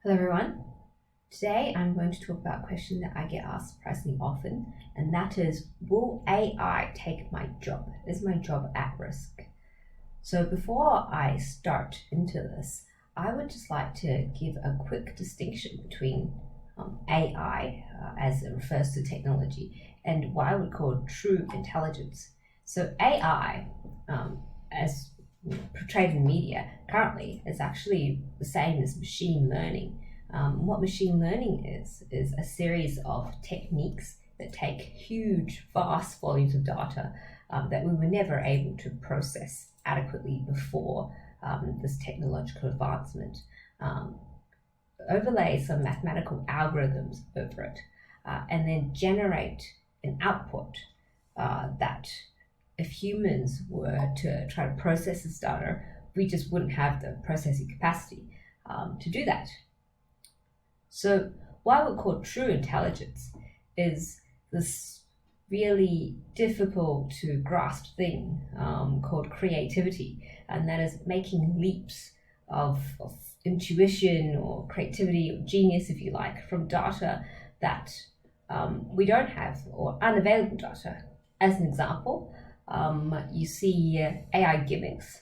Hello everyone. Today I'm going to talk about a question that I get asked surprisingly often, and that is, will AI take my job? Is my job at risk? So before I start into this, I would just like to give a quick distinction between AI, as it refers to technology, and what I would call true intelligence. So AI, as portrayed in media currently, is actually the same as machine learning. What machine learning is a series of techniques that take huge, vast volumes of data that we were never able to process adequately before this technological advancement. Overlay some mathematical algorithms over it, and then generate an output that if humans were to try to process this data, we just wouldn't have the processing capacity to do that. So what I would call true intelligence is this really difficult to grasp thing called creativity, and that is making leaps of intuition or creativity or genius, if you like, from data that we don't have, or unavailable data. As an example, you see AI gimmicks.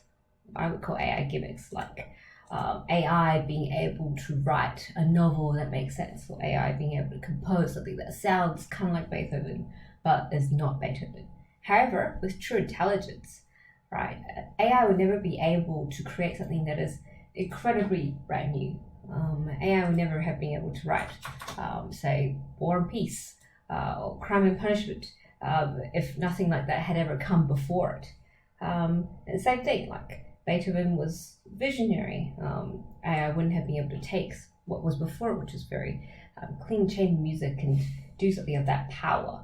I would call AI gimmicks like AI being able to write a novel that makes sense, or AI being able to compose something that sounds kind of like Beethoven but is not Beethoven. However, with true intelligence, right, AI would never be able to create something that is incredibly brand new. AI would never have been able to write, say, War and Peace or Crime and Punishment if nothing like that had ever come before it. And the same thing, like Beethoven was visionary. AI wouldn't have been able to take what was before, which is very clean chain music, and do something of that power.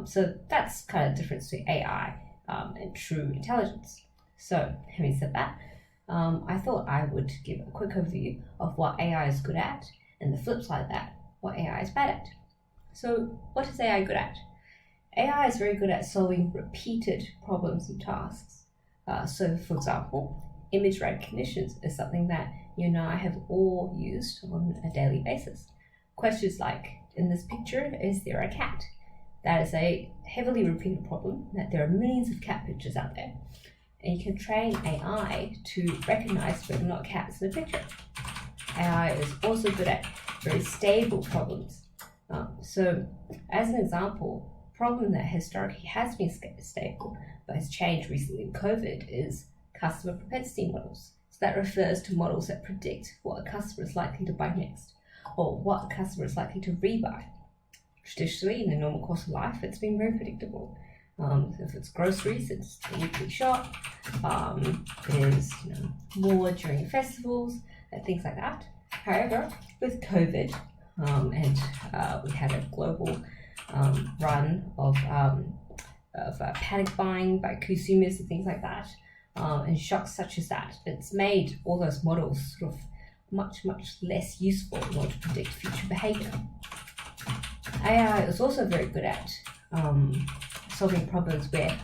So that's kind of the difference between AI and true intelligence. So having said that, I thought I would give a quick overview of what AI is good at, and the flip side of that, what AI is bad at. So what is AI good at? AI is very good at solving repeated problems and tasks. So for example, image recognition is something that you and I have all used on a daily basis. Questions like, in this picture, is there a cat? That is a heavily repeated problem, that there are millions of cat pictures out there. And you can train AI to recognize whether or not cats in a picture. AI is also good at very stable problems. So as an example, problem that historically has been stable but has changed recently in COVID is customer propensity models. So that refers to models that predict what a customer is likely to buy next, or what a customer is likely to rebuy. Traditionally, in the normal course of life, it's been very predictable. If it's groceries, it's a weekly shop. There's more during festivals and things like that. However, with COVID, and we had a global run of panic buying by consumers and things like that, and shocks such as that, it's made all those models sort of much less useful in order to predict future behavior. AI is also very good at solving problems where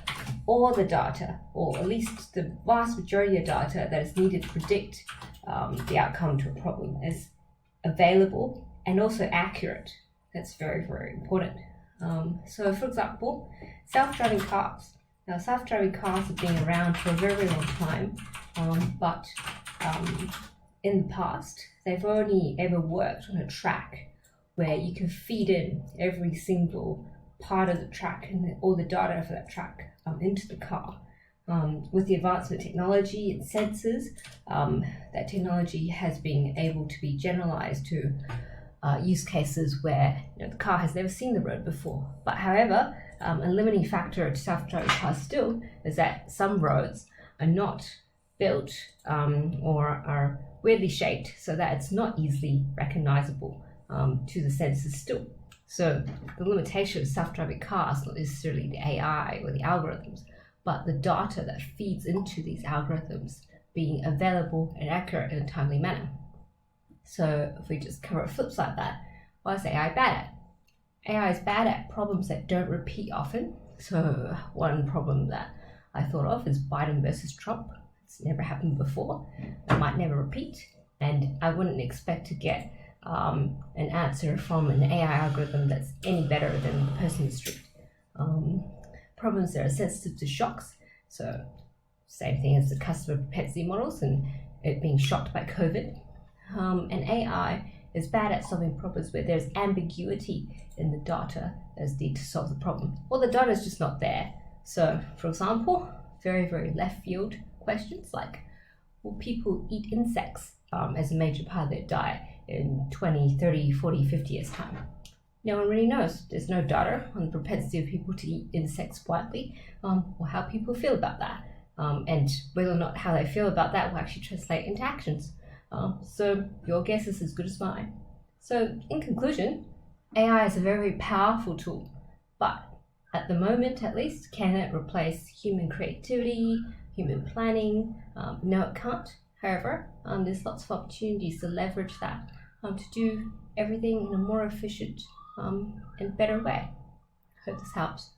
all the data, or at least the vast majority of data that is needed to predict the outcome to a problem, is available and also accurate. That's very important. So for example, self-driving cars. Now, self-driving cars have been around for a very long time, but in the past, they've only ever worked on a track where you can feed in every single part of the track and all the data for that track into the car. With the advancement of technology and sensors, that technology has been able to be generalized to use cases where the car has never seen the road before. But however, a limiting factor of self-driving cars still is that some roads are not built or are weirdly shaped so that it's not easily recognizable to the sensors still. So the limitation of self-driving cars is not necessarily the AI or the algorithms, but the data that feeds into these algorithms being available and accurate in a timely manner. So if we just cover a flip side of that, what is AI bad at? AI is bad at problems that don't repeat often. So one problem that I thought of is Biden versus Trump. It's never happened before. It might never repeat. And I wouldn't expect to get an answer from an AI algorithm that's any better than the person in the street. Problems that are sensitive to shocks, so same thing as the customer propensity models and it being shocked by COVID. And AI is bad at solving problems where there's ambiguity in the data as need to solve the problem, or the data is just not there. So, for example, very, very left field questions like, will people eat insects as a major part of their diet in 20, 30, 40, 50 years' time? No one really knows. There's no data on the propensity of people to eat insects widely, or how people feel about that. And whether or not how they feel about that will actually translate into actions. So your guess is as good as mine. So in conclusion, AI is a very powerful tool, but at the moment at least, can it replace human creativity, human planning? No, it can't. However, there's lots of opportunities to leverage that to do everything in a more efficient and better way. Hope this helps.